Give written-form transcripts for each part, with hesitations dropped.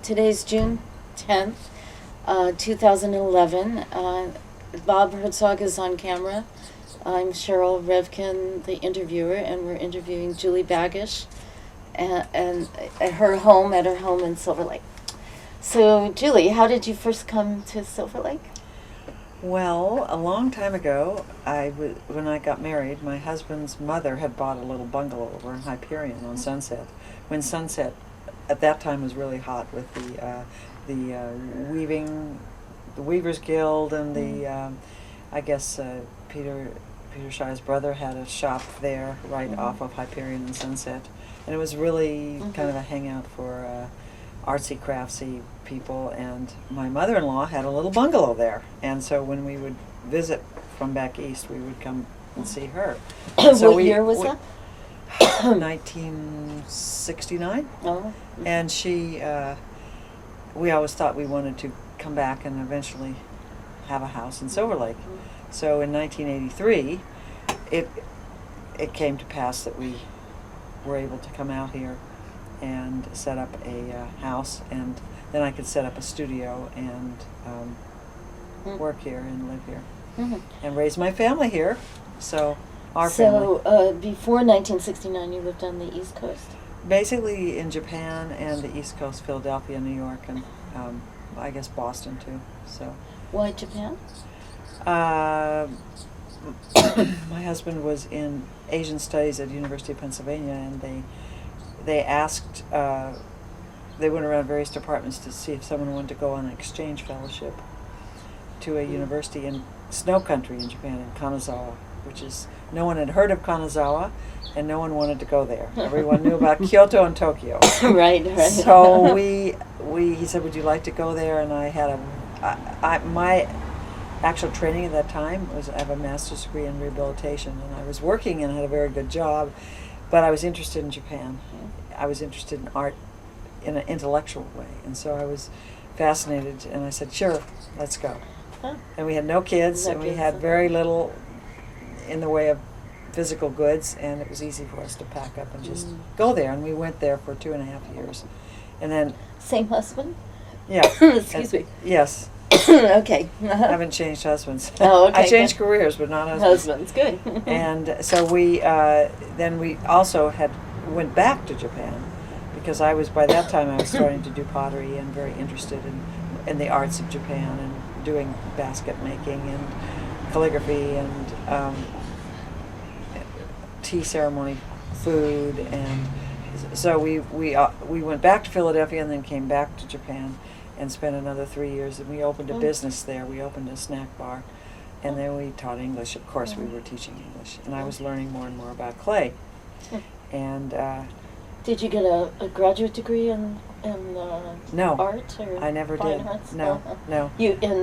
Today's June 10th, 2011. Bob Herzog is on camera. I'm Cheryl Revkin, the interviewer, and we're interviewing Julie Bagish and at her home in Silver Lake. So, Julie, how did you first come to Silver Lake? Well, a long time ago, when I got married, my husband's mother had bought a little bungalow over in Hyperion on Sunset. When Sunset, at that time, was really hot with the Weavers Guild, and Peter Shy's brother had a shop there right off of Hyperion and Sunset, and it was really kind of a hangout for artsy craftsy people. And my mother-in-law had a little bungalow there, and so when we would visit from back east, we would come and see her. So what year was that? 1969. Oh. And we always thought we wanted to come back and eventually have a house in Silver Lake. So in 1983, it came to pass that we were able to come out here and set up a house, and then I could set up a studio and work here and live here and raise my family here. So family. Before 1969, you lived on the East Coast? Basically in Japan and the East Coast, Philadelphia, New York, and I guess Boston too. So. Why Japan? My husband was in Asian Studies at University of Pennsylvania, and they asked, they went around various departments to see if someone wanted to go on an exchange fellowship to a university in snow country in Japan, in Kanazawa, which is, no one had heard of Kanazawa, and no one wanted to go there. Everyone knew about Kyoto and Tokyo. Right. So he said, would you like to go there? And I had my actual training at that time was, I have a master's degree in rehabilitation, and I was working and had a very good job, but I was interested in Japan. I was interested in art in an intellectual way, and so I was fascinated, and I said, sure, let's go. And we had no kids, and we had very little in the way of physical goods, and it was easy for us to pack up and just go there. And we went there for 2.5 years, and then same husband? Yeah. Excuse me. Yes. Okay. I haven't changed husbands. Oh, okay. I changed careers, but not husbands. Good. And so we also went back to Japan, because by that time I was starting to do pottery and very interested in the arts of Japan, and doing basket making and calligraphy and tea ceremony food. And so we went back to Philadelphia and then came back to Japan and spent another 3 years, and we opened a business there. We opened a snack bar, and then we taught English. Of course, we were teaching English, and I was learning more and more about clay. And did you get a graduate degree in no, art or I never fine did. arts? No, no.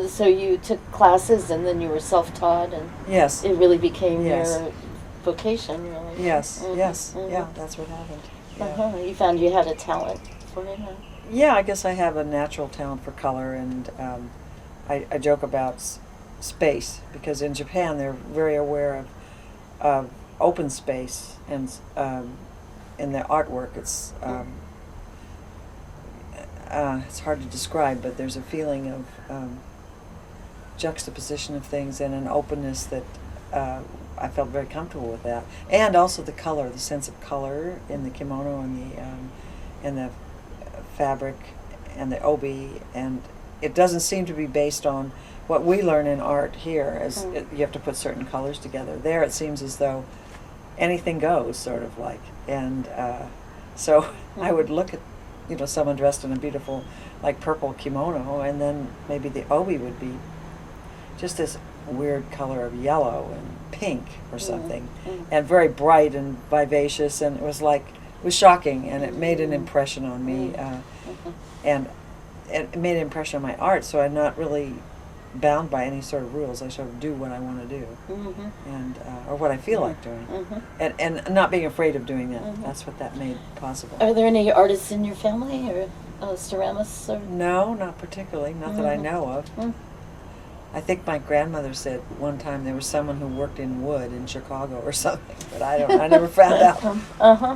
So you took classes, and then you were self-taught, and Yes. it really became Yes. your vocation, really. Yes, yes, yeah, that's what happened. Yeah. You found you had a talent for it, huh? Yeah, I guess I have a natural talent for color, and I joke about space, because in Japan they're very aware of open space, and in their artwork it's hard to describe, but there's a feeling of juxtaposition of things and an openness that I felt very comfortable with that, and also the color, the sense of color in the kimono and the fabric and the obi, and it doesn't seem to be based on what we learn in art here, as you have to put certain colors together. There it seems as though anything goes, sort of like, and so I would look at someone dressed in a beautiful like purple kimono, and then maybe the obi would be just this weird color of yellow and pink or something, and very bright and vivacious, and it was shocking, and it made an impression on me, and it made an impression on my art. So I'm not really bound by any sort of rules. I sort of do what I want to do, and or what I feel like doing, and not being afraid of doing that. That's what that made possible. Are there any artists in your family, or ceramists? Or? No, not particularly. Not that I know of. I think my grandmother said one time there was someone who worked in wood in Chicago or something, but I never found out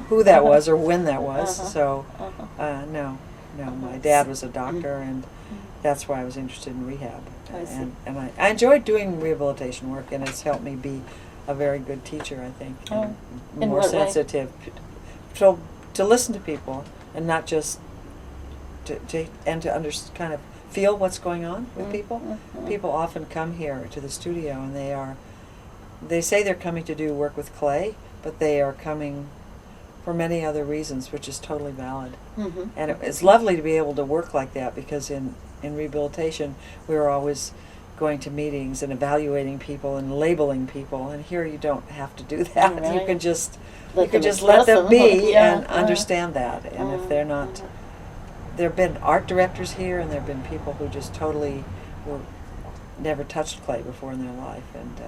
who that was or when that was. So, no, No, my dad was a doctor, and that's why I was interested in rehab. I see. And I enjoyed doing rehabilitation work, and it's helped me be a very good teacher, I think, and In more what way? sensitive. To listen to people and not just to kind of feel what's going on with people. People often come here to the studio, and they say they're coming to do work with clay, but they are coming for many other reasons, which is totally valid. And it's lovely to be able to work like that, because in rehabilitation we were always going to meetings and evaluating people and labeling people, and here you don't have to do that. Right. You can just Let them let them express be yeah. and understand that. And if they're not, there have been art directors here, and there have been people who just totally were never touched clay before in their life, and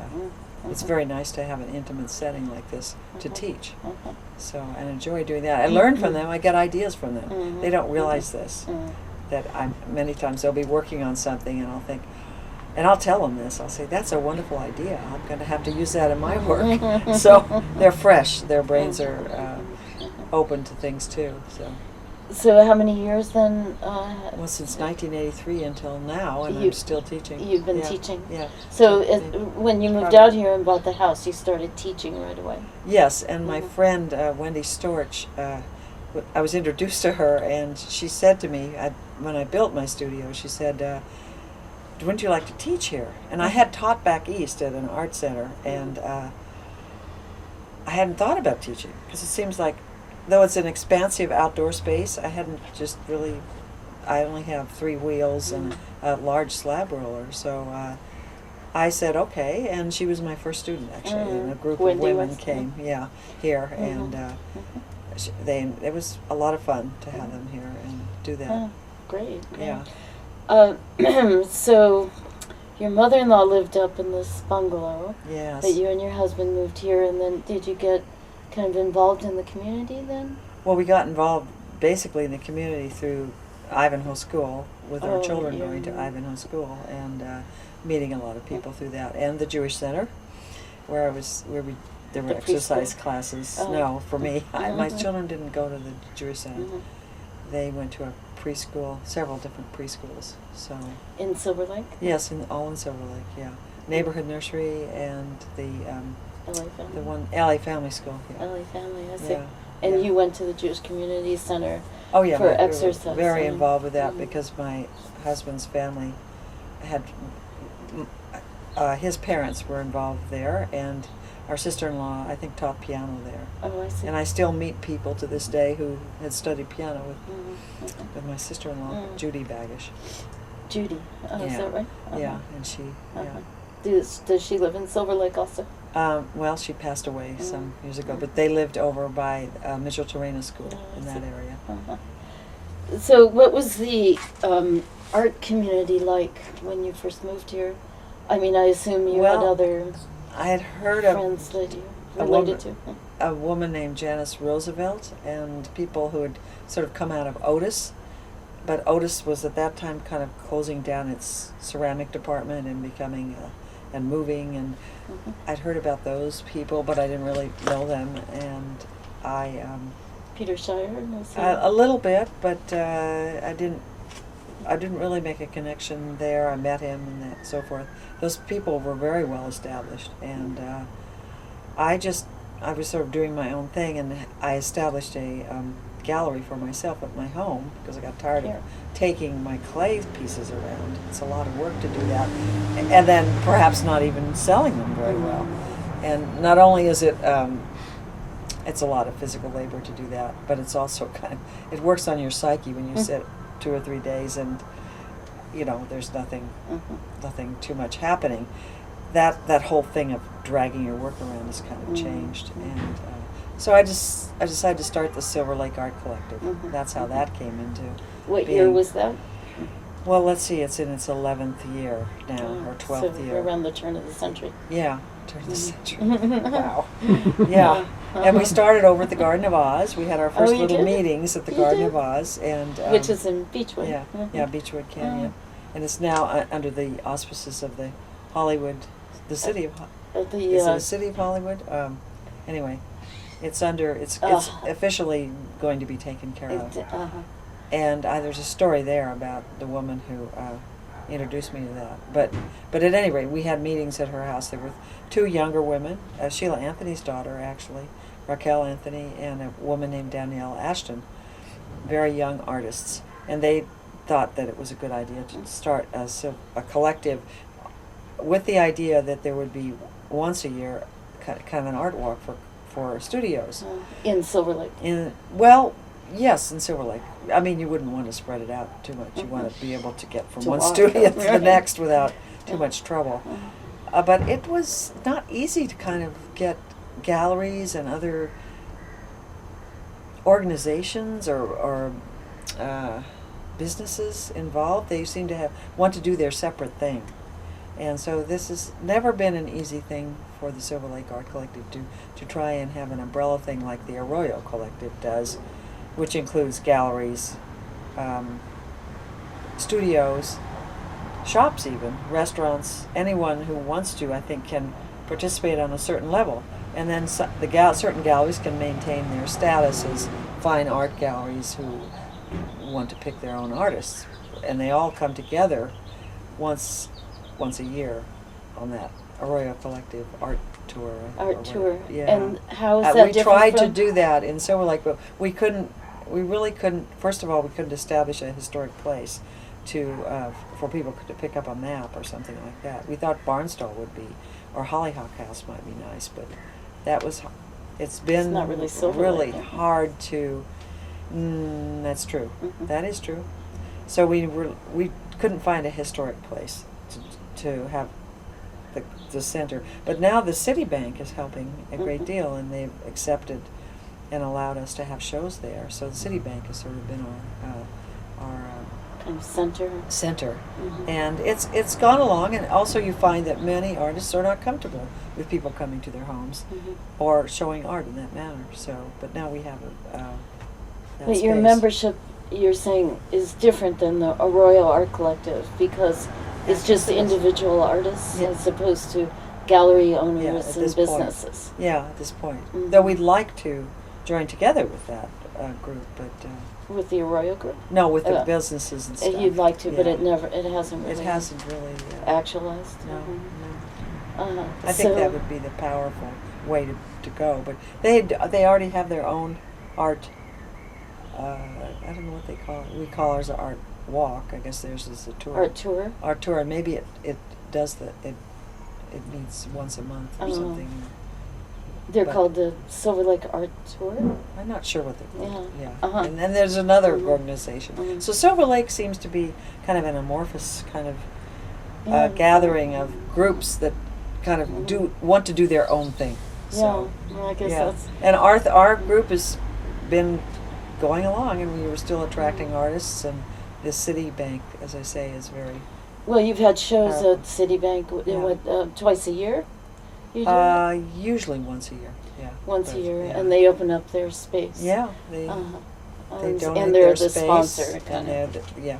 it's very nice to have an intimate setting like this to teach. So I enjoy doing that. I learn from them. I get ideas from them. They don't realize this, that many times they'll be working on something, and I'll think, and I'll tell them this. I'll say, that's a wonderful idea. I'm going to have to use that in my work. So they're fresh. Their brains are open to things too. So how many years then? Well, since 1983 until now, and I'm still teaching. You've been teaching? Yeah. So when you moved out here and bought the house, you started teaching right away? Yes, and my friend Wendy Storch, I was introduced to her, and she said to me, when I built my studio, she said, wouldn't you like to teach here? And I had taught back east at an art center, and I hadn't thought about teaching, because it seems like, though it's an expansive outdoor space, I only have 3 wheels and a large slab roller, so I said okay, and she was my first student actually, and a group of women came, here, and it was a lot of fun to have them here and do that. Oh, great. Yeah. So your mother-in-law lived up in this bungalow. Yes. But you and your husband moved here, and then did you get kind of involved in the community then? Well, we got involved basically in the community through Ivanhoe School, with our children going to Ivanhoe School, and meeting a lot of people through that, and the Jewish Center, there were exercise classes. No, for me, my children didn't go to the Jewish Center. They went to a preschool, several different preschools. So in Silver Lake? Yes, all in Silver Lake. Yeah, neighborhood nursery and the LA Family. the one LA Family School. Yeah. LA Family, I see. Yeah. And you went to the Jewish Community Center Oh yeah, for we were exercise. very involved with that, because my husband's family had his parents were involved there, and our sister-in-law, I think, taught piano there. Oh, I see. And I still meet people to this day who had studied piano with my sister-in-law, Judy Bagish. Judy. Oh, is that right? Yeah, and she. Does she live in Silver Lake also? Well, she passed away some years ago, but they lived over by Mitchell Terrena School in that area. So what was the art community like when you first moved here? I mean, I assume you had other I had heard friends that you related to. a woman named Janice Roosevelt, and people who had sort of come out of Otis. But Otis was at that time kind of closing down its ceramic department and becoming and moving, and I'd heard about those people, but I didn't really know them, and I Peter Shire? No, a little bit, but I didn't really make a connection there. I met him and so forth. Those people were very well established, and I was sort of doing my own thing, and I established a gallery for myself at my home, because I got tired of taking my clay pieces around. It's a lot of work to do that, and then perhaps not even selling them very well. And not only is it it's a lot of physical labor to do that, but it's also it works on your psyche when you sit 2 or 3 days and there's nothing too much happening. That whole thing of dragging your work around has kind of changed, and so I decided to start the Silver Lake Art Collective. That's how that came into What being. year was that? Well, let's see, it's in its 11th year now, or 12th so year. Around the turn of the century. Yeah, turn of the century. Wow. Yeah, and we started over at the Garden of Oz. We had our first little meetings at the Garden of Oz, and which is in Beechwood. Yeah, Beechwood Canyon, and it's now under the auspices of the Hollywood, the city of. Is it the city of Hollywood? Anyway, it's under. It's officially going to be taken care of. And there's a story there about the woman who introduced me to that. But at any rate, we had meetings at her house. There were two younger women, Sheila Anthony's daughter, actually, Raquel Anthony, and a woman named Danielle Ashton, very young artists. And they thought that it was a good idea to start a collective with the idea that there would be once a year kind of an art walk for studios. In Silver Lake. Well, yes, in Silver Lake. I mean, you wouldn't want to spread it out too much. You want to be able to get from one studio to the next without too much trouble. But it was not easy to kind of get galleries and other organizations or businesses involved. They seem to want to do their separate thing. And so this has never been an easy thing for the Silver Lake Art Collective to try and have an umbrella thing like the Arroyo Collective does, which includes galleries, studios, shops even, restaurants. Anyone who wants to, I think, can participate on a certain level. And then certain galleries can maintain their status as fine art galleries who want to pick their own artists. And they all come together once a year on that Arroyo Collective art tour. Art tour. Yeah. And how is that we different tried to from- do that in Silver Lake, but we really couldn't, first of all, we couldn't establish a historic place for people to pick up a map or something like that. We thought Barnstall would be, or Hollyhock House might be nice, but it's been not really Silver Lake, then. hard to, that's true. Mhm. That is true. So we couldn't find a historic place to have the center. But now the City Bank is helping a great deal, and they've accepted and allowed us to have shows there. So the City Bank has sort of been our kind of center. center. And it's gone along, and also you find that many artists are not comfortable with people coming to their homes or showing art in that manner. So, but now we have that But your space. membership, you're saying, is different than the Arroyo Art Collective because it's just individual artists Yeah. as opposed to gallery owners at and this point. businesses. Yeah, at this point. Mhm. Though we'd like to join together with that group, but With the Arroyo group? no, with the Uh, businesses and stuff. You'd like to, but Yeah. it hasn't really It hasn't really. actualized. No, Mhm. no. Uh-huh. I think that would be the powerful way to go. But they already have their own art. I don't know what they call it. We call ours an art walk. I guess theirs is a tour. Art tour? Art tour, and maybe it does it meets once a month or Oh. something. They're But- called the Silver Lake Art Tour? I'm not sure what they're called. Yeah. Yeah. Uh-huh. And then there's another Mhm. organization. Mhm. So Silver Lake seems to be kind of an amorphous kind of Yeah. gathering of groups that kind of want to do their own thing. So, Yeah, well, I guess yeah. that's... And our group has been going along, and we were still attracting artists, and the City Bank, as I say, is very Well, you've had shows Powerful. at Citibank, Yeah. twice a year? You do? usually once a year. Yeah. Once a But, year, yeah. and they open up their space. Yeah, they And donate and they're their the space, sponsor, and kind they're of. yeah,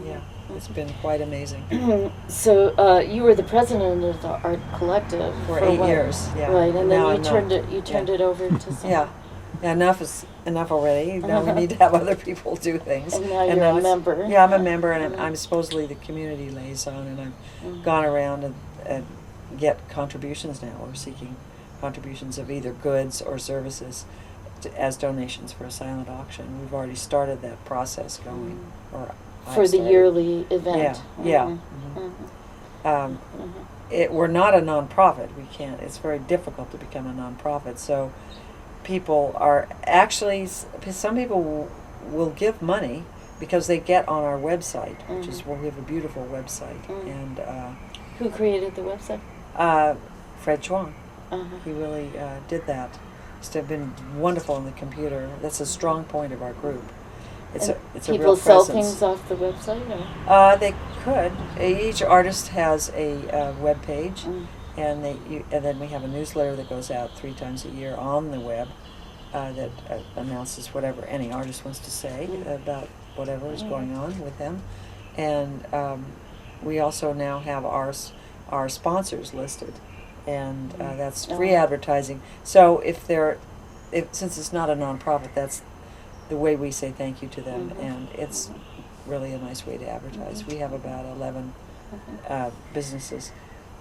yeah. It's been quite amazing. So you were the president of the art collective For a 8 while. years, yeah. Right, and then Now you I'm turned not. it. You turned Yeah. it over to someone. Yeah. Yeah, enough is enough already. Now we need to have other people do things. And now you're a it's- member. Yeah, I'm a member, and Mhm. I'm supposedly the community liaison, and I've Mhm. gone around and get contributions now. We're seeking contributions of either goods or services as donations for a silent auction. We've already started that process going. Or I For the started. yearly event. Yeah, Mhm. mhm. Mhm. We're not a nonprofit. We can't. It's very difficult to become a nonprofit. So people are actually, some people will give money because they get on our website, which is, well, we have a beautiful website, and Who created the website? Fred Chuang, Uh-huh. he really did that. It's been wonderful on the computer. That's a strong point of our group. It's And a people real sell presence. things off the website, or? They could. Each artist has a web page, and and then we have a newsletter that goes out 3 times a year on the web that announces whatever any artist wants to say about whatever is going on with them, and we also now have our sponsors listed, and that's free advertising. So since it's not a nonprofit, the way we say thank you to them, Mhm. and it's really a nice way to advertise. Mhm. We have about 11 Mhm. businesses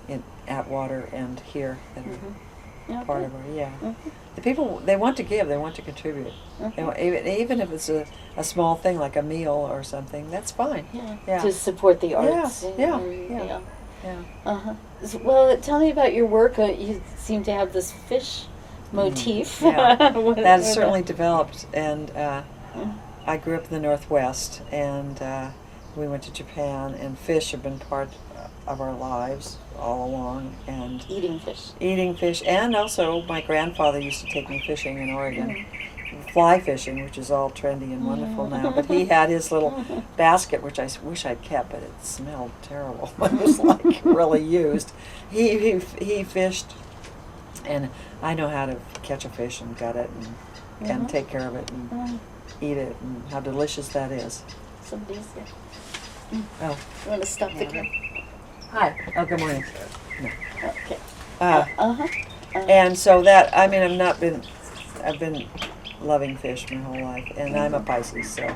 in Atwater and here that are Mhm. part Okay. of our, yeah. Mhm. The people, they want to give, they want to contribute. They Mhm. want, even if it's a small thing like a meal or something, that's fine. Yeah. Yeah. To support the arts. Yes, yeah, yeah. Yeah. Yeah. Uh-huh. Well, tell me about your work. You seem to have this fish motif. Yeah, What- that has what- certainly developed, and Mm. I grew up in the Northwest, and we went to Japan, and fish have been part of our lives all along, and Eating fish. eating fish, and also my grandfather used to take me fishing in Oregon. Mm. Fly fishing, which is all trendy and wonderful now, but he had his little basket, which I wish I'd kept, but it smelled terrible. It was like really used. He fished, and I know how to catch a fish and gut it and Mhm. take care of it and Mm. eat it, and how delicious that is. Somebody's there. Oh, You want to stop the camera? hi. Oh, good morning. No. Okay. Uh, Uh-huh. And so that, I mean, I've been loving fish my whole life, and I'm a Pisces, so.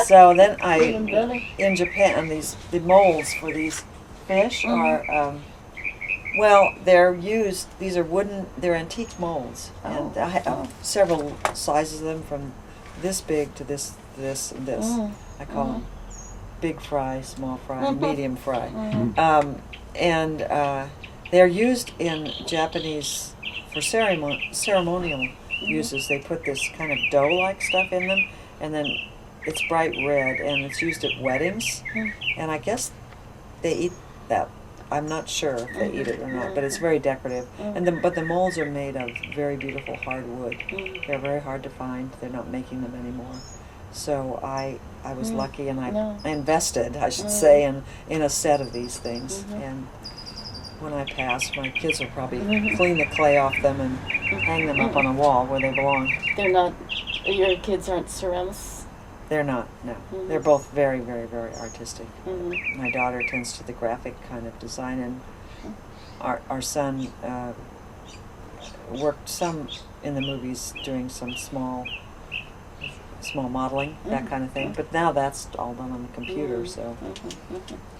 So then Even better. in Japan, the molds for these fish Mhm. are, well, they're used, these are wooden, they're antique molds. And I have Oh. several sizes of them, from this big to this, and this. Mm. I call them big fry, small fry, medium fry. Mhm. And they're used in Japanese for ceremonial uses. They put this kind of dough-like stuff in them, and then it's bright red, and it's used at weddings. Mm. And I guess they eat that. I'm not sure if they eat it or not, but it's very decorative. And but the molds are made of very beautiful hardwood. Mm. They're very hard to find. They're not making them anymore. So I was lucky, and I invested, I should say, in a set of these things. Mhm. And when I pass, my kids will probably Mhm. clean the clay off them and hang them up on a wall where they belong. They're not, your kids aren't ceramicists? They're not, no. Mhm. They're both very, very, very artistic. Mhm. My daughter tends to the graphic kind of design, and our son worked some in the movies doing some small modeling, that kind of thing. But now that's all done on the computer, so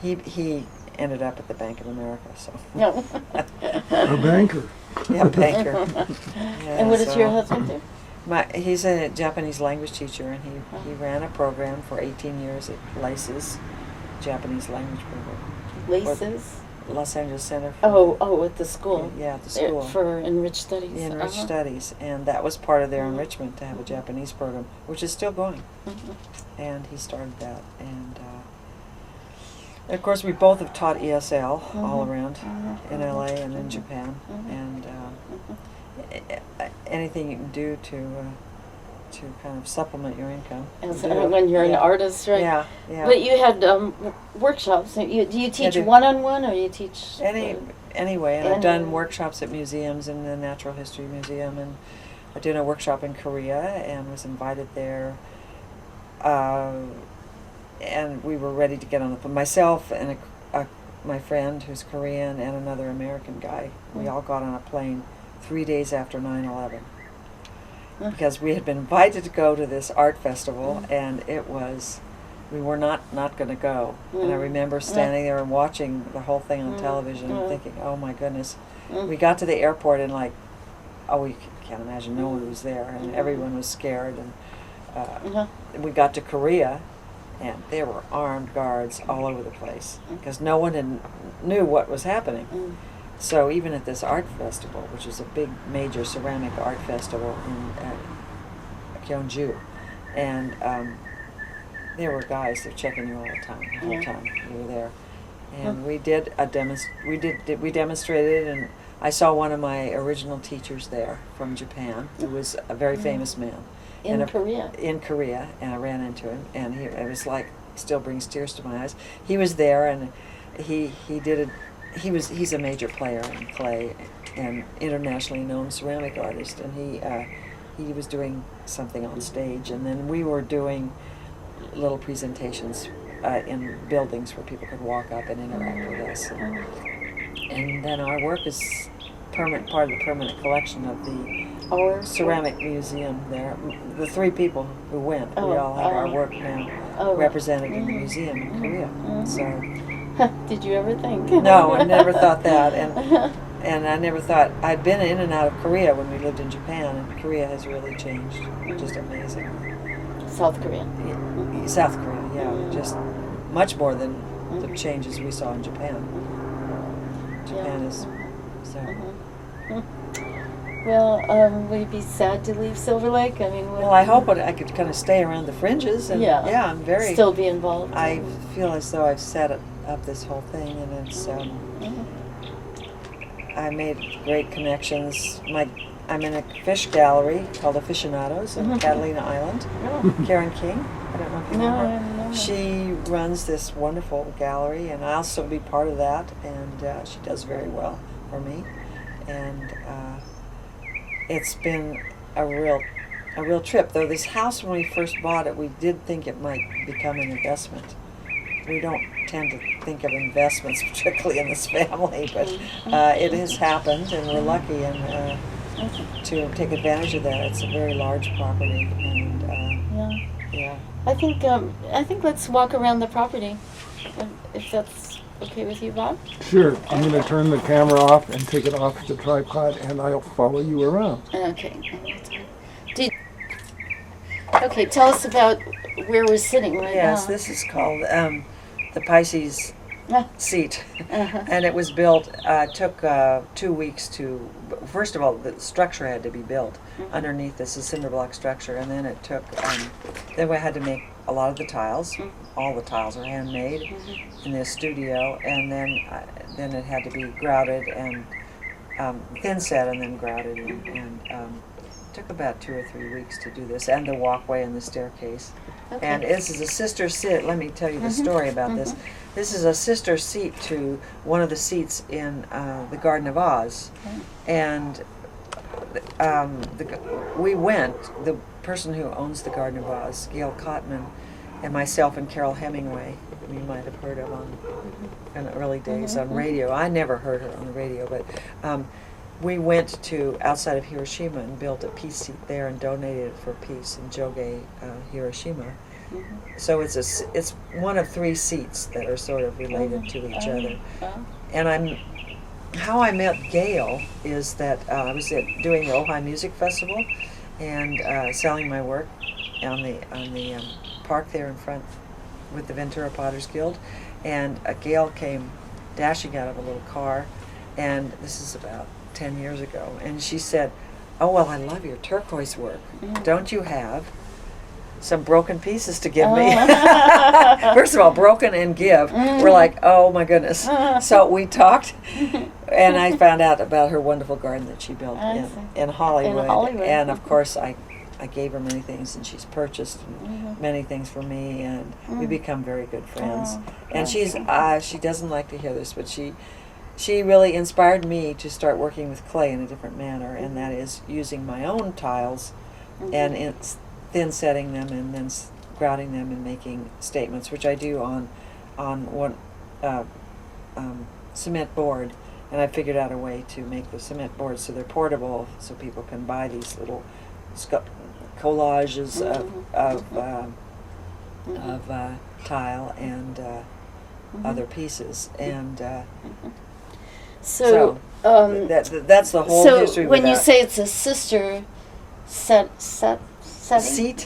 he ended up at the Bank of America, so. No. A banker. Yeah, banker. And what does your so- husband do? He's a Japanese language teacher, and he ran a program for 18 years at LACES, Japanese language program. Laces? Los Angeles Center for At the school. Yeah, at the They're school. For enriched studies. the enriched Uh-huh. studies, and that was part of their Mhm. enrichment, to have a Japanese program, which is still going. Mhm. And he started that, and of course we both have taught ESL all Mhm. around Mhm. in LA and in Mhm. Japan, Mhm. and Mhm. anything you can do to kind of supplement your income. As, do it. when you're an Yeah. artist, right? Yeah, yeah. But you had workshops. Do you teach do. one-on-one, or you teach? Anyway, and I've done Anyway. workshops at museums, in the Natural History Museum, and I did a workshop in Korea and was invited there. And we were ready to get on the plane. Myself and my friend who's Korean and another American guy, we all got on a plane 3 days after 9/11. Because we had been invited to go to this art festival, and we were not going to go. And I remember standing there and watching the whole thing on television and thinking, oh my goodness. We got to the airport, and we can't imagine, no one was there, and everyone was scared. And we got to Korea, and there were armed guards all over the place, because no one knew what was happening. So even at this art festival, which is a big major ceramic art festival in Gyeongju, and there were guys that were checking you all the time, the whole time you were there. And we did we demonstrated, and I saw one of my original teachers there from Japan, who was a very famous man. In Korea? In Korea, and I ran into him, and it was like, still brings tears to my eyes. He was there, and he's a major player in clay and internationally known ceramic artist, and he was doing something on stage, and then we were doing little presentations in buildings where people could walk up and interact with us, and then our work is part of the permanent collection of the Our ceramic museum there. The three people who went, we Oh, all have our oh. work now Oh. represented in the Mhm. museum in Korea. Mhm. So Did you ever think? no, I never thought that, and I never thought I'd been in and out of Korea when we lived in Japan, and Korea has really changed, just amazing. South Korea. South Korea, yeah, Mhm. just much more than the Mhm. changes we saw in Japan. Japan Yeah. is so. Mhm. Well, will you be sad to leave Silver Lake? I mean, Well, I hope I could kind of stay around the fringes, and Yeah. I'm very. Still be involved. I feel as though I've set up this whole thing, and it's. Mhm. I made great connections. I'm in a fish gallery called Aficionados on Mhm. Catalina Island. No. Karen King, I don't know if you know No, her. I don't know her. She runs this wonderful gallery, and I also be part of that, and she does very well for me. And it's been a real trip. Though this house, when we first bought it, we did think it might become an investment. We don't tend to think of investments particularly in this family, but it has happened, and we're lucky to take advantage of that. It's a very large property, and Yeah. yeah. I think let's walk around the property, if that's okay with you, Bob. Sure, I'm going to turn the camera off and take it off the tripod, and I'll follow you around. Okay. Okay, tell us about where we're sitting right now. Yes, this is called the Pisces Ah. seat, Uh-huh. and it was built. Took 2 weeks to. First of all, the structure had to be built underneath this, a cinder block structure, and then it took. Then we had to make a lot of the tiles. All the tiles are handmade in this studio, and then it had to be grouted and thin set, and then grouted, and it took about 2 or 3 weeks to do this, and the walkway and the staircase. Okay. And this is a sister seat. Let me tell you the story about this. This is a sister seat to one of the seats in the Garden of Oz. And we went, the person who owns the Garden of Oz, Gail Cotman, and myself and Carol Hemingway, who you might have heard of in the early days on radio. I never heard her on the radio, but we went to outside of Hiroshima and built a peace seat there and donated it for peace in Joge, Hiroshima. So it's one of 3 seats that are sort of related to each other. And how I met Gail is that I was doing the Ojai Music Festival and selling my work on the park there in front with the Ventura Potters Guild, and Gail came dashing out of a little car, and this is about 10 years ago, and she said, "Oh, well, I love your turquoise work. Don't you have some broken pieces to give me?" First of all, broken and give. We're like, oh my goodness. So we talked, and I found out about her wonderful garden that she built in Hollywood. And of course, I gave her many things, and she's purchased many things for me, and we become very good friends. And she doesn't like to hear this, but she really inspired me to start working with clay in a different manner, and that is using my own tiles and thin setting them and then grouting them and making statements, which I do on one cement board. And I figured out a way to make the cement boards so they're portable, so people can buy these little collages of tile and other pieces, and So that's the whole history. So when with you that. say it's a sister setting? Seat?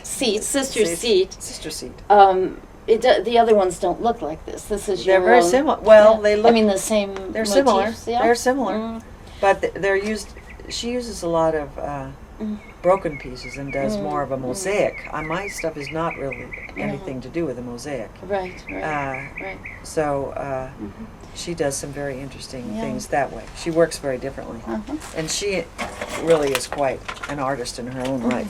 Sister seat. Sister seat. The other ones don't look like this. This is They're your very own- similar. Well, yeah. they look. I mean, the same. They're motifs, similar. Yeah? They're similar, Mm. but they're used. She uses a lot of broken pieces and does more of a mosaic. My stuff is not really anything to do with a mosaic. Right. Right. So she does some very interesting things that way. She works very differently, and she really is quite an artist in her own right.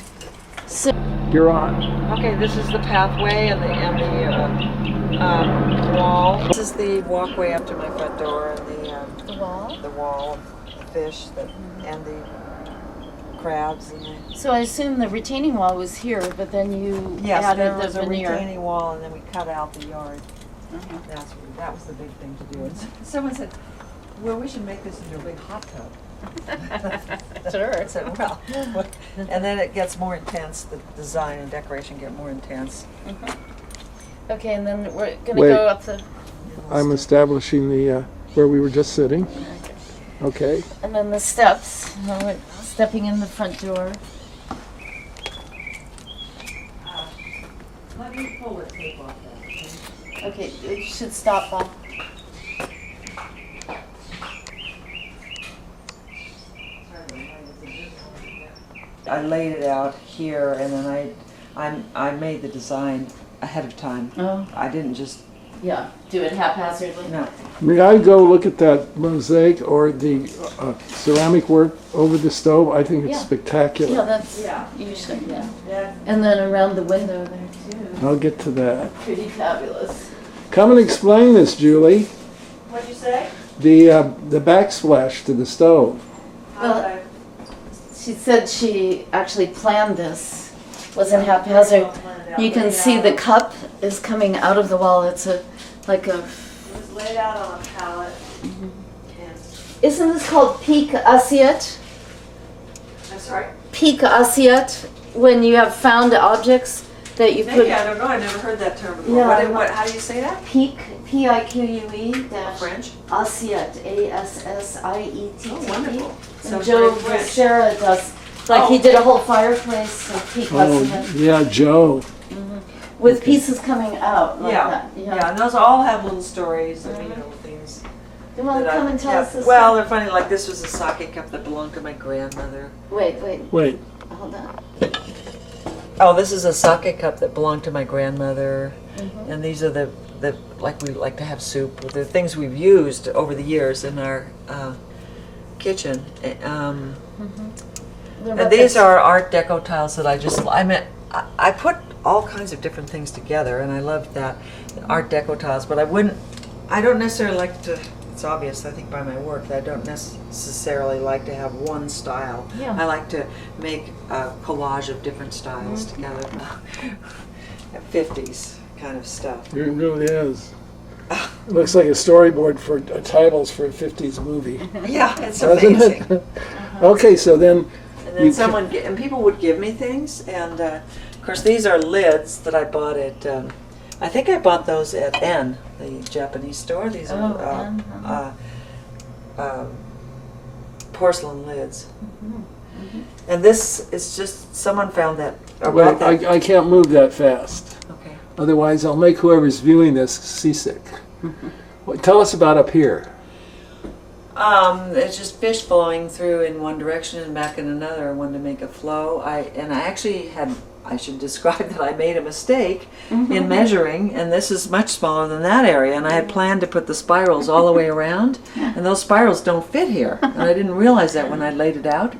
So You're on. Okay, this is the pathway and the wall. This is the walkway up to my front door, and the wall. the wall of the fish and the crabs. So I assume the retaining wall was here, but then you Yes, added there the was a veneer. retaining wall, and then we cut out the yard. That was the big thing to do. And someone said, "Well, we should make this into a big hot tub." Sure. I said, well, and then it gets more intense, the design and decoration get more intense. Okay, and then we're gonna Wait. go up the, I'm establishing the, where we were just sitting. Okay. and then the steps. We're stepping in the front door. Let me pull the tape off that. Okay, you should stop, Bob. I laid it out here, and then I made the design ahead of time. Oh. I didn't just, Yeah, do it haphazardly. no. May I go look at that mosaic or the ceramic work over the stove? I think it's Yeah. spectacular. Yeah, that's, you should, yeah. And then around the window there too. I'll get to that. Pretty fabulous. Come and explain this, Julie. What'd you say? The backsplash to the stove. Well, she said she actually planned this. Wasn't haphazard. You can see the cup is coming out of the wall. It's like a. It was laid out on a pallet. Isn't this called peak assiette? I'm sorry? Peak assiette, when you have found objects that you put. Maybe, I don't know, I never heard that term before. Yeah. How do you say that? Peak, P-I-Q-U-E dash. French? Assiette, A-S-S-I-E-T-T-E. Oh, wonderful. And Sounds Joe very French. Becerra does, like he did a whole fireplace of peak assiette Oh, yeah, Joe. with pieces coming out like Yeah, that. yeah, and those all have little stories, and, you know, things. You want to that come I- and tell yeah. us this? Well, one? they're funny, like this was a sake cup that belonged to my grandmother. Wait, Wait, hold on. Oh, this is a sake cup that belonged to my grandmother, Mm-hmm. and these are the like we like to have soup. The things we've used over the years in our kitchen. The And these records. are Art Deco tiles that I put all kinds of different things together, and I loved that Art Deco tiles. But I don't necessarily like to. It's obvious, I think, by my work that I don't necessarily like to have one style. Yeah. I like to make a collage of different styles together. 50s kind of stuff. it really is. It looks like a storyboard for titles for a 50s movie. Yeah, it's Doesn't amazing. it? Okay, so then And then You and people would give me things, and of course these are lids that I bought at, I think I bought those at N, the Japanese store. These are N, porcelain lids. And this is just, someone found that, or wait, bought that. I can't move that fast. Okay. Otherwise, I'll make whoever's viewing this seasick. Well, tell us about up here. It's just fish flowing through in one direction and back in another. I wanted to make a flow. I should describe that I made a mistake in measuring, and this is much smaller than that area, and I had planned to put the spirals all the way around, and those spirals don't fit here, and I didn't realize that when I laid it out.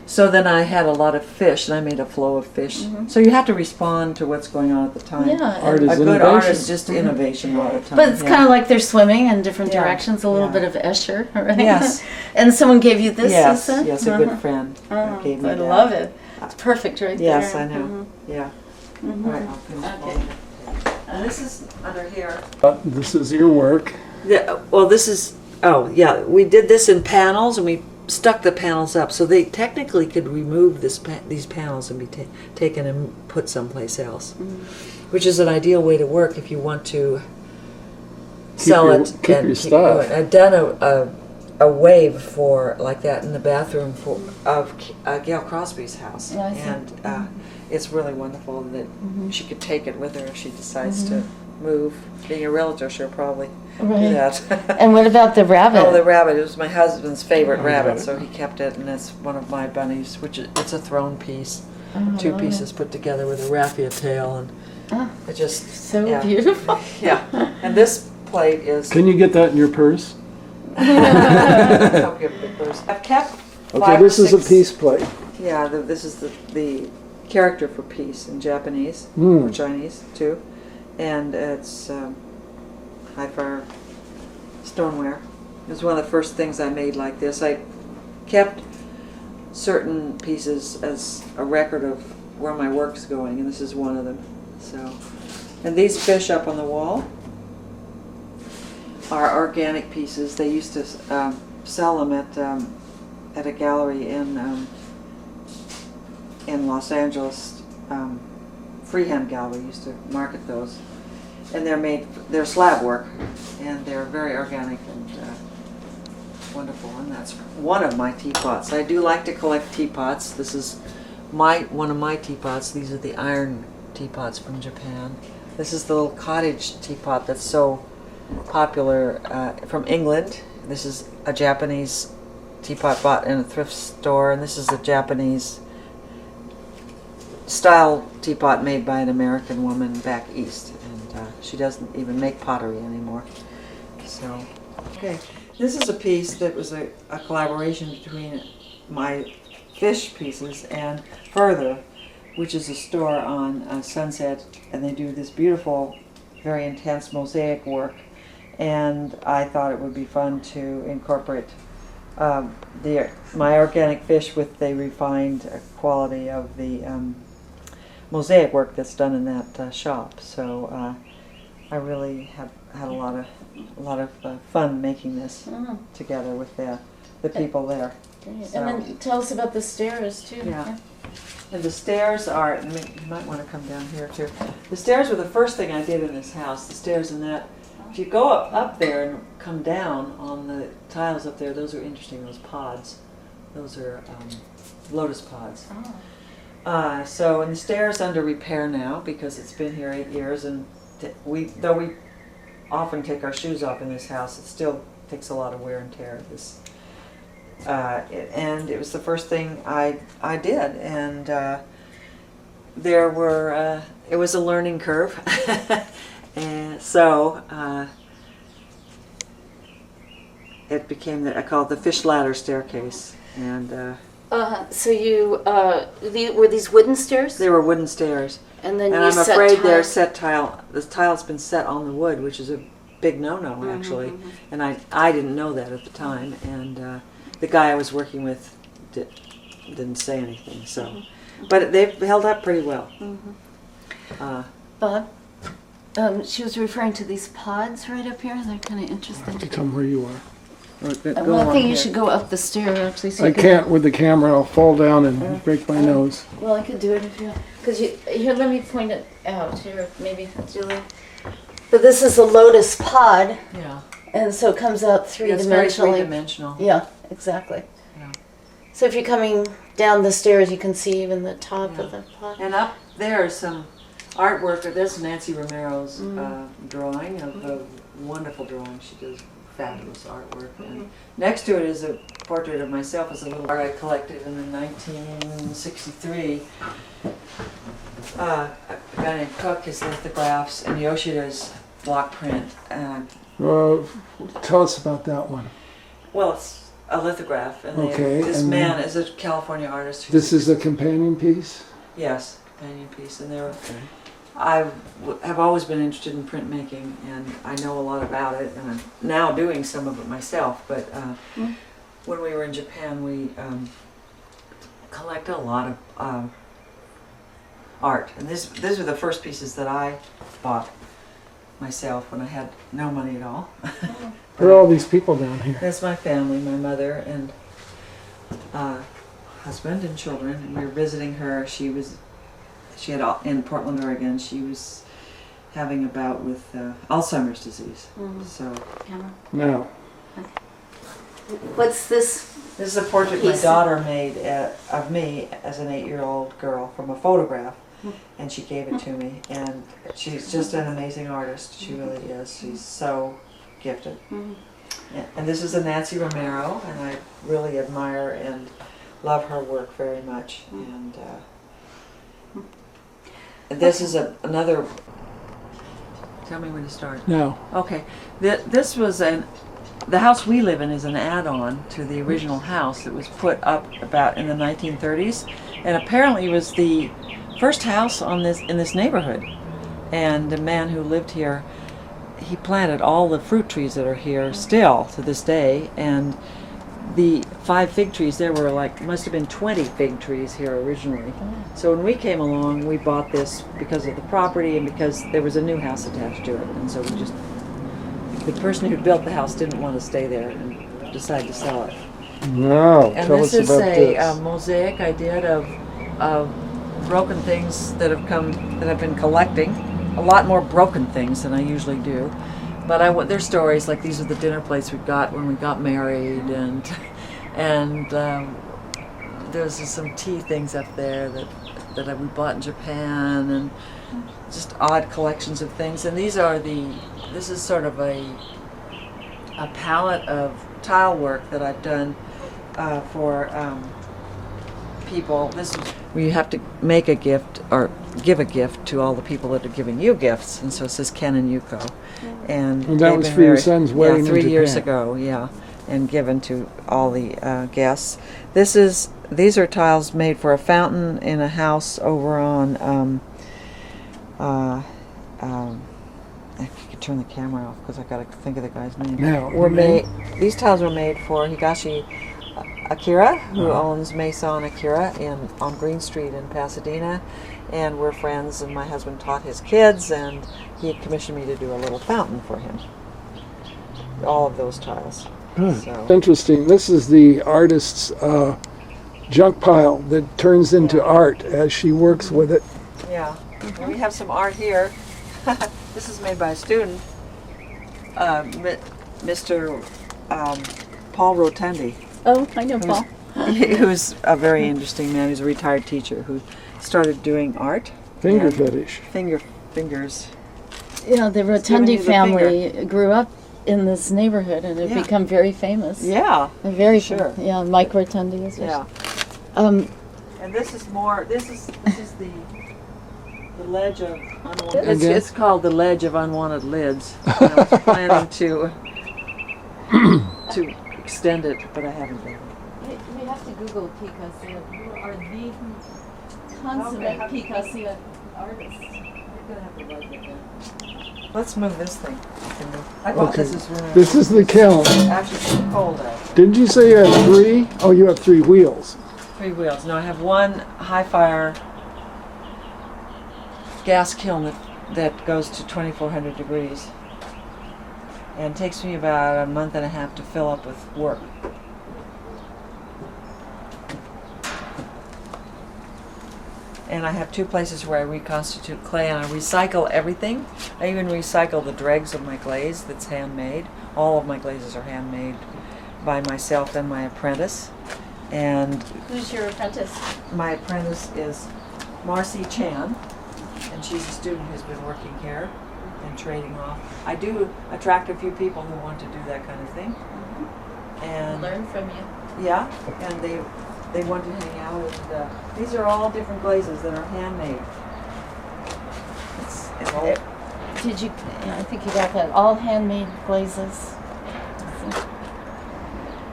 So then I had a lot of fish, and I made a flow of fish. So you have to respond to what's going on at the time. Yeah. Art A is good art innovation. is just innovation all the time. But it's kind of like they're swimming in different Yeah, directions, a little yeah. bit of Escher, right? Yes. And someone gave you this, you Yes, said? yes, a good friend Oh, gave me I that. love it. It's perfect right Yes, there. I know. Yeah. All right, I'll finish Okay. folding it. And this is under here. This is your work. Well, this is, oh, yeah, we did this in panels, and we stuck the panels up, so they technically could remove these panels and be taken and put someplace else, which is an ideal way to work if you want to sell your- it. keep and your stuff. going. I've done a wave for, like that, in the bathroom of Gail Crosby's house. Yeah, I see. And it's really wonderful that she could take it with her if she decides to move. Being a realtor, she'll probably do Right. that. And what about the rabbit? Oh, the rabbit. It was my husband's favorite I rabbit, got it. so he kept it, and it's one of my bunnies, it's a throne piece. Oh, I Two love pieces put together with a raffia tail, and Oh, it just... so yeah. beautiful. Yeah. And this plate is... Can you get that in your purse? Don't give it the first. I've kept Okay, five or this is a six- peace plate. Yeah, this is the character for peace in Japanese, Hmm. or Chinese, too. And it's high fire stoneware. It was one of the first things I made like this. I kept certain pieces as a record of where my work's going, and this is one of them. So, and these fish up on the wall are organic pieces. They used to sell them at a gallery in Los Angeles, freehand gallery used to market those, and they're slab work, and they're very organic and wonderful. And that's one of my teapots. I do like to collect teapots. This is one of my teapots. These are the iron teapots from Japan. This is the little cottage teapot that's so popular from England. This is a Japanese teapot bought in a thrift store, and this is a Japanese style teapot made by an American woman back east, and she doesn't even make pottery anymore. So, okay, this is a piece that was a collaboration between my fish pieces and Further, which is a store on Sunset, and they do this beautiful, very intense mosaic work, and I thought it would be fun to incorporate my organic fish with the refined quality of the mosaic work that's done in that shop. So I really have had a lot of fun making this together with the people there. So. And then tell us about the stairs too. Yeah. And the stairs are, you might want to come down here too. The stairs were the first thing I did in this house. The stairs in that, if you go up there and come down on the tiles up there, those are interesting, those pods. Those are lotus pods. Oh. So, and the stair's under repair now because it's been here 8 years, and though we often take our shoes off in this house, it still takes a lot of wear and tear. And it was the first thing I did, and it was a learning curve, and so it became I call it the fish ladder staircase, and. So you were these wooden stairs? They were wooden stairs, and then I'm set afraid tile. they're set tile. The tile's been set on the wood, which is a big no-no actually, and I didn't know that at the time, and. The guy I was working with didn't say anything, so, but they've held up pretty well. Bob, she was referring to these pods right up here. They're kind of interesting. To come where you are. Well, I think you should go up the stair actually. So I can't with the camera. I'll fall down and break my nose. Well, I could do it if you. Because here, let me point it out here, maybe Julie. But this is a lotus pod. Yeah. And so it comes out It's very three-dimensionally. three-dimensional. Yeah, exactly. Yeah. So if you're coming down the stairs, you can see even the top of the pot. And up there is some artwork. There's Nancy Romero's drawing of a wonderful drawing. She does fabulous artwork. And next to it is a portrait of myself as a little art I collected in 1963. A guy named Cook, his lithographs, and Yoshida's block print. Tell us about that one. Well, it's a lithograph, and this and man is a California artist. This is a companion piece? Yes, companion piece, and I have always been interested in printmaking, and I know a lot about it, and I'm now doing some of it myself. But when we were in Japan, we collected a lot of art, and these were the first pieces that I bought myself when I had no money at all. Who are all these people down here? That's my family, my mother and husband and children. And we were visiting her. She had in Portland, Oregon. She was having a bout with Alzheimer's disease. So Now, What's this? this is a portrait my daughter made of me as an 8-year-old girl from a photograph. And she gave it to me, and she's just an amazing artist. She really is. She's so gifted. And this is a Nancy Romero, and I really admire and love her work very much. And this is another. Tell me when to start. now, Okay, this was the house we live in is an add-on to the original house that was put up about in the 1930s, and apparently it was the first house in this neighborhood. And the man who lived here, he planted all the fruit trees that are here still to this day, and the 5 fig trees there were must have been 20 fig trees here originally. So when we came along, we bought this because of the property and because there was a new house attached to it, and so the person who built the house didn't want to stay there and decided to sell it. Wow, And tell this us is about a this. mosaic I did of broken things that I've been collecting. A lot more broken things than I usually do. But there's stories like these are the dinner plates we got when we got married, and there's just some tea things up there that we bought in Japan, and just odd collections of things. And this is sort of a palette of tile work that I've done for people. This is where you have to make a gift or give a gift to all the people that are giving you gifts, and so it says Ken and Yuko. And that they've was been for your married- son's wedding in 3 years Japan. ago, yeah, and given to all the guests. These are tiles made for a fountain in a house over on. If you could turn the camera off, because I got to think of the guy's name. Now, your name? These tiles were made for Higashi Akira, who owns Maison Akira on Green Street in Pasadena, and we're friends. And my husband taught his kids, and he had commissioned me to do a little fountain for him. All of those tiles. Good. So- Interesting. This is the artist's junk pile that turns into art as she works with it. Yeah, and we have some art here. This is made by a student, Mr. Paul Rotundi. Oh, I know Paul. Who's a very interesting man. He's a retired teacher who started doing art. Finger and fetish. Fingers. Yeah, the giving Rotundi you the family grew up in this neighborhood and have Yeah. become very famous. Yeah, They're very Sure. Yeah, Mike Rotundi is. yeah. Um, And this is more. This is the ledge of unwanted. Again? It's called the ledge of unwanted lids. And I was planning to extend it, but I haven't been. we have to Google Picasso. You are the consummate Okay. Picasso artist. Let's move this thing. I thought Okay. this This is the kiln. actually so cold out. Didn't you say you had 3? Oh, you have 3 wheels. 3 wheels. No, I have one high fire gas kiln that goes to 2,400 degrees, and takes me about a month and a half to fill up with work. And I have 2 places where I reconstitute clay, and I recycle everything. I even recycle the dregs of my glaze that's handmade. All of my glazes are handmade by myself and my apprentice. And Who's your apprentice? my apprentice is Marcy Chan, and she's a student who's been working here and trading off. I do attract a few people who want to do that kind of thing. And Learn from you. yeah, and they want to hang out. And these are all different glazes that are handmade. It's all, Did you? Yeah, I think you got that. All handmade glazes.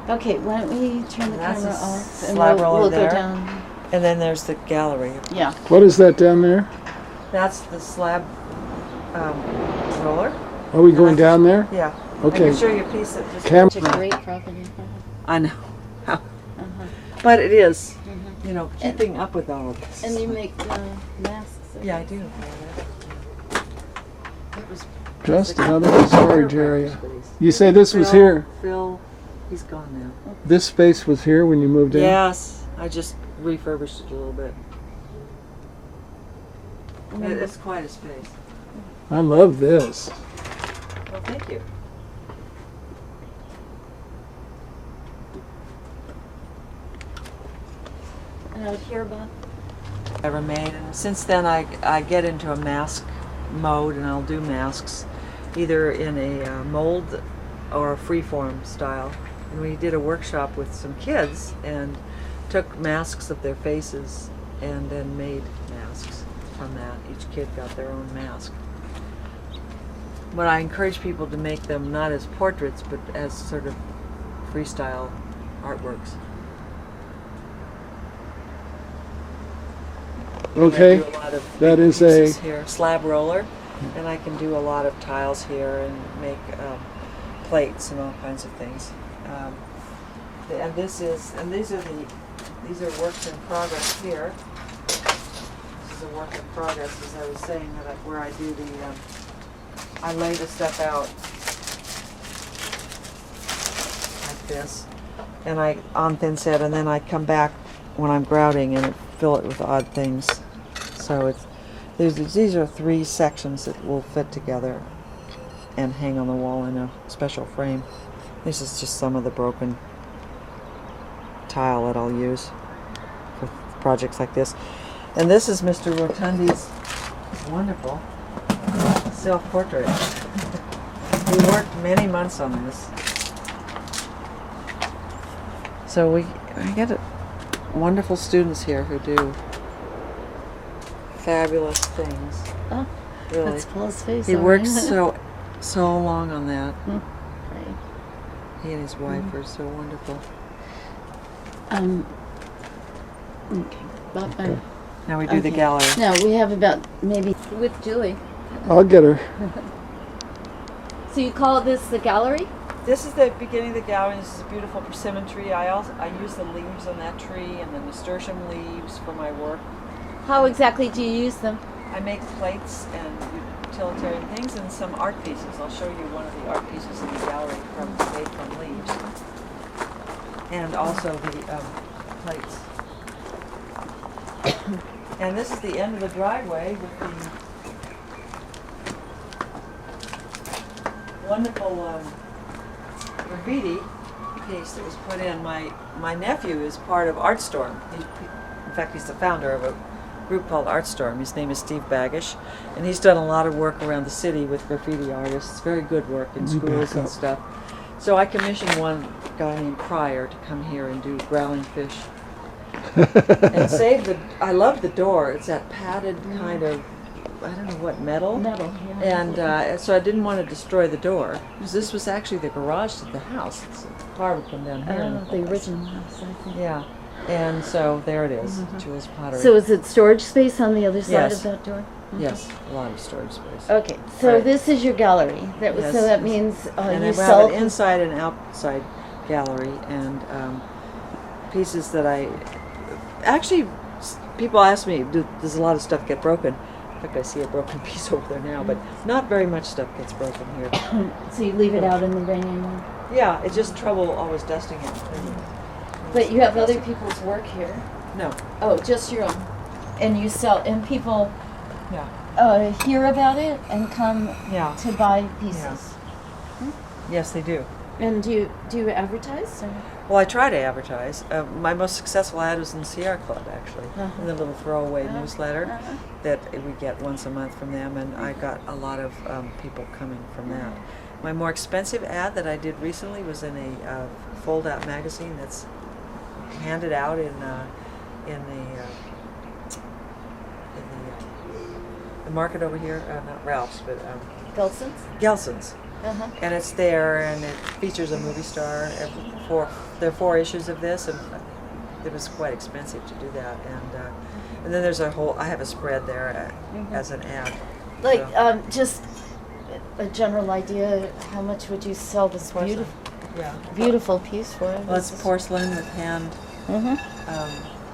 Okay, why don't we turn the That's a camera off and slab we'll roller go there. down. and then there's the gallery. Yeah. What is that down there? That's the slab roller. Are we going down there? Yeah. I Okay. can show you a piece that just Cam- Such a great property. I know. Uh-huh. But it is, Mhm. you know, keeping up with all of this. And you make masks. Yeah, I do. Just another storage area. You say this was here. Phil, he's gone now. This space was here when you moved in? Yes, I just refurbished it a little bit. It's quite a space. I love this. Well, thank you. And out here, Bob? Ever made, and since then I get into a mask mode, and I'll do masks either in a mold or a freeform style. And we did a workshop with some kids and took masks of their faces and then made masks from that. Each kid got their own mask. But I encourage people to make them not as portraits but as sort of freestyle artworks. Okay. I do a lot of That big is a- pieces here, slab roller, and I can do a lot of tiles here and make plates and all kinds of things. And these are works in progress here. This is a work in progress, as I was saying, where I do I lay the stuff out like this, and I on thin set, and then I come back when I'm grouting and fill it with odd things. So these are 3 sections that will fit together and hang on the wall in a special frame. This is just some of the broken tile that I'll use for projects like this. And this is Mr. Rotundi's wonderful self-portrait. We worked many months on this. So I get wonderful students here who do fabulous things. Oh, Really. that's Paul's face. He all worked right. so long on that. Right. He and his wife are so wonderful. Okay. Okay. Now we do the Okay. gallery. Now we have about maybe with Julie. I'll get her. So you call this the gallery? This is the beginning of the gallery. This is a beautiful persimmon tree. I use the leaves on that tree and the nasturtium leaves for my work. How exactly do you use them? I make plates and utilitarian things and some art pieces. I'll show you one of the art pieces in the gallery made from leaves. And also the plates. And this is the end of the driveway with the wonderful graffiti piece that was put in. My nephew is part of Artstorm. In fact, he's the founder of a group called Artstorm. His name is Steve Bagish, and he's done a lot of work around the city with graffiti artists. Very good work in schools and stuff. So I commissioned one guy named Pryor to come here and do growling fish. And save the. I love the door. It's that padded kind of, I don't know what, metal. Metal. Yeah. And so I didn't want to destroy the door, because this was actually the garage to the house. The car would come down here. The original house, I think. Yeah, and so there it is, Jules Pottery. So is it storage space on the other side Yes. of that door? Yes, a lot of storage space. Okay, so Right. this is your gallery. Yes. So that means And you I sell. have an inside and outside gallery, and pieces that I actually, people ask me, does a lot of stuff get broken? In fact, I see a broken piece over there now, but not very much stuff gets broken here. So you leave it out in the rain. Yeah, it's just trouble always dusting it. But you have other people's work here. No, Oh, just your own. And you sell, and people yeah, hear about it and come yeah, to buy pieces. yes, they do. And do you advertise? Or? Well, I try to advertise. My most successful ad was in the Sierra Club, actually, in the little throwaway newsletter that we get once a month from them, and I got a lot of people coming from that. My more expensive ad that I did recently was in a fold-out magazine that's handed out in the market over here, not Ralph's, but Gelson's? Gelson's. Uh-huh. And it's there, and it features a movie star. There are 4 issues of this, and it was quite expensive to do that. And then there's I have a spread there as an ad. Like, So, just a general idea, how much would you sell this porcelain. Yeah. beautiful piece for? Well, it's porcelain with hand Mm-hmm.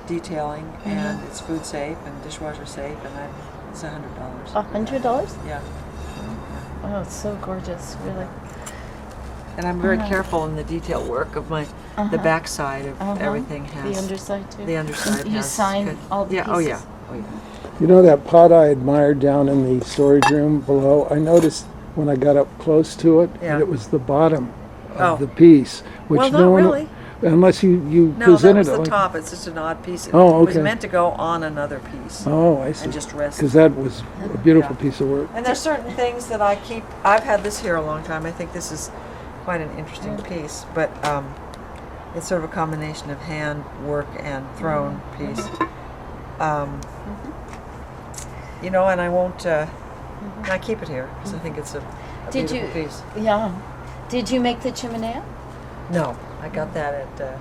detailing, and it's food safe and dishwasher safe, and it's $100. $100? Yeah. Oh, it's so gorgeous, really. And I'm very careful in the detail work of the back side of everything has. The underside too? The underside And you has sign good- all the yeah, pieces? Oh yeah, oh yeah. You know that pot I admired down in the storage room below? I noticed when I got up close to it, Yeah. that it was the bottom Oh. of the piece, which Well, no not one, really. unless you No, that presented was it the like. top. It's just an odd piece. It Oh, was okay. meant to go on another piece Oh, I see. and just rest. Because that was a beautiful Yeah. piece of work. And there's certain things that I keep. I've had this here a long time. I think this is quite an interesting piece, but it's sort of a combination of hand work and thrown piece. You know, and I won't. I keep it here because I think it's a Did beautiful you? piece. Yeah. Did you make the chimenea? No, I got that at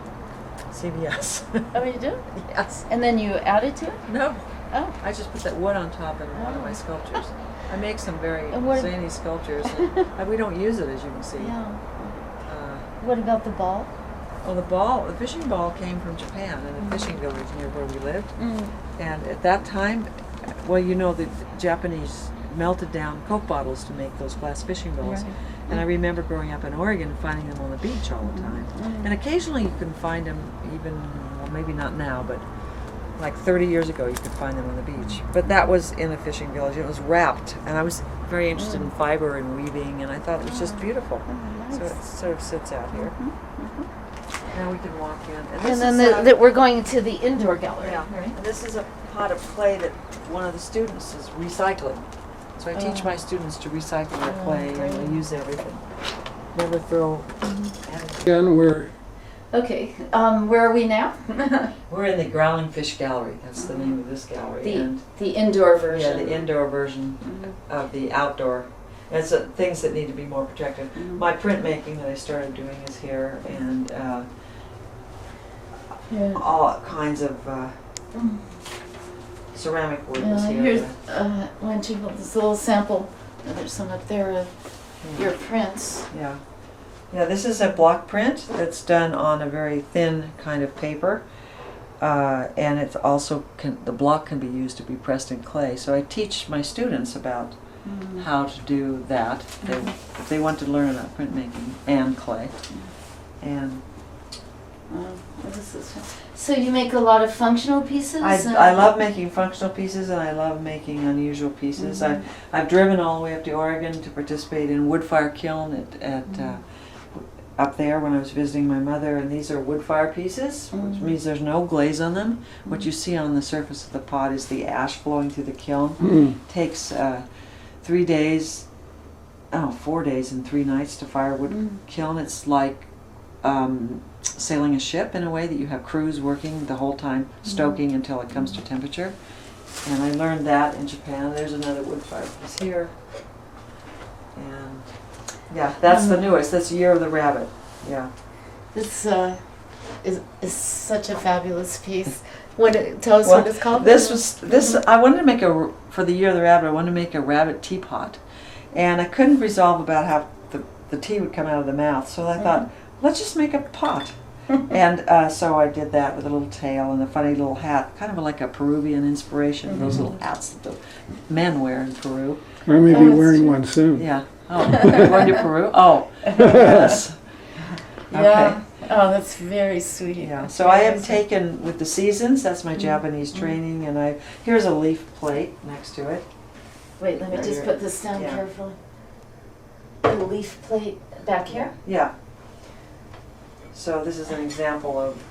CVS. Oh, you do? Yes. And then you added to it? No. Oh. I just put that wood on top of one of my sculptures. I make some very And what- zany sculptures, and we don't use it, as you can see. Yeah. Uh, What about the ball? well, the fishing ball came from Japan, in a fishing village near where we lived. Mm. And at that time, well, you know, the Japanese melted down Coke bottles to make those glass fishing bowls. Right. And I remember growing up in Oregon finding them on the beach all the time. And occasionally you can find them even, well, maybe not now, but like 30 years ago you could find them on the beach. But that was in a fishing village. It was wrapped, and I was very interested in fiber and weaving, and I thought it was just beautiful. So it sort of sits out here. Now we can walk in. And then we're going to the indoor gallery. Yeah, Right? and this is a pot of clay that one of the students is recycling. So I teach my students to recycle their clay and they use everything. Never throw anything. Again, we're Okay, where are we now? We're in the Growling Fish Gallery. That's the name of this gallery. The indoor version. Yeah, the indoor version of the outdoor. And it's things that need to be more protected. My printmaking that I started doing is here, and all kinds of ceramic wood is here. Here's why don't you hold this little sample? There's some up there of your prints. Yeah. Yeah, this is a block print that's done on a very thin kind of paper. And it's also, the block can be used to be pressed in clay. So I teach my students about how to do that if they want to learn about printmaking and clay. And so you make a lot of functional pieces? I love making functional pieces, and I love making unusual pieces. I've driven all the way up to Oregon to participate in wood fire kiln at up there when I was visiting my mother, and these are wood fire pieces, which means there's no glaze on them. What you see on the surface of the pot is the ash flowing through the kiln. Takes 4 days and 3 nights to fire wood kiln. It's like sailing a ship in a way, that you have crews working the whole time, stoking until it comes to temperature. And I learned that in Japan. There's another wood fire piece here. And yeah, that's the newest. That's Year of the Rabbit. Yeah. This is such a fabulous piece. Tell us Well, what it's called. This I wanted to make for the Year of the Rabbit. I wanted to make a rabbit teapot, and I couldn't resolve about how the tea would come out of the mouth. So I thought, let's just make a pot. And so I did that with a little tail and a funny little hat, kind of like a Peruvian inspiration. Those little hats that the men wear in Peru. I may be wearing one soon. Yeah. Oh, you're going to Peru? Oh, yes. Yeah. Oh, that's very sweet. Yeah. So I am taken with the seasons. That's my Japanese training, and here's a leaf plate next to it. Wait, let me just put this down carefully. A leaf plate back here? Yeah. So this is an example of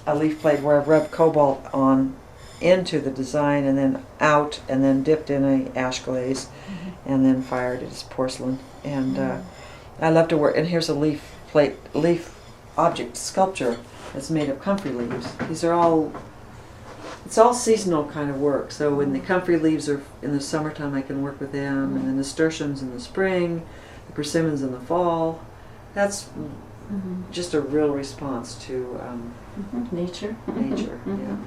a leaf plate where I've rubbed cobalt on into the design and then out and then dipped in a ash glaze and then fired it as porcelain. And I love to work. And here's a leaf object sculpture that's made of comfrey leaves. These are all, it's all seasonal kind of work. So when the comfrey leaves are in the summertime, I can work with them, and the nasturtiums in the spring, the persimmons in the fall. That's just a real response to nature. Nature, yeah.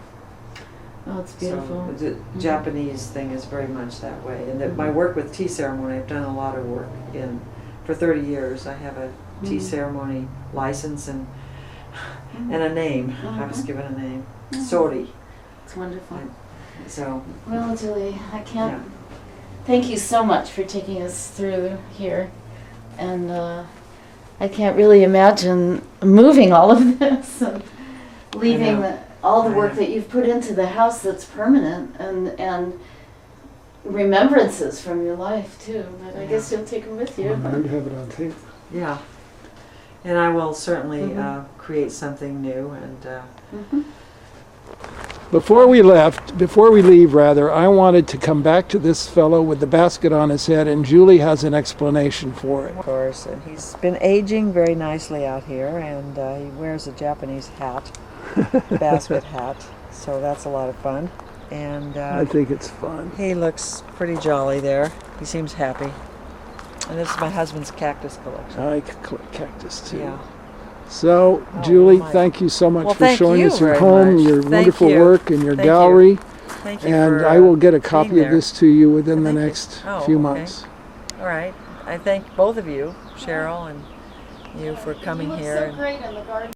Oh, it's beautiful. So the Japanese thing is very much that way. And my work with tea ceremony, I've done a lot of work for 30 years. I have a tea ceremony license and a name. I was given a name. Sori. It's wonderful. So. Well, Julie, I can't. Thank you so much for taking us through here, and I can't really imagine moving all of this and leaving all the work that you've put into the house that's permanent, and remembrances from your life too. But I guess you'll take them with you. I'd have it on tape. Yeah. And I will certainly create something new. And Before we leave, I wanted to come back to this fellow with the basket on his head, and Julie has an explanation for it. of course, and he's been aging very nicely out here, and he wears a Japanese hat, basket hat, so that's a lot of fun. And I think it's fun. he looks pretty jolly there. He seems happy. And this is my husband's cactus collection. I collect cactus too. Yeah. So, Julie, thank you so much for showing us your very home, much. your Thank wonderful you. work, and your Thank gallery. you. Thank you And for, I will get a being copy of there. this to you within the Thank you. next Oh, few okay. months. All right. I thank both of you, Cheryl and you, for coming here. Great in the garden.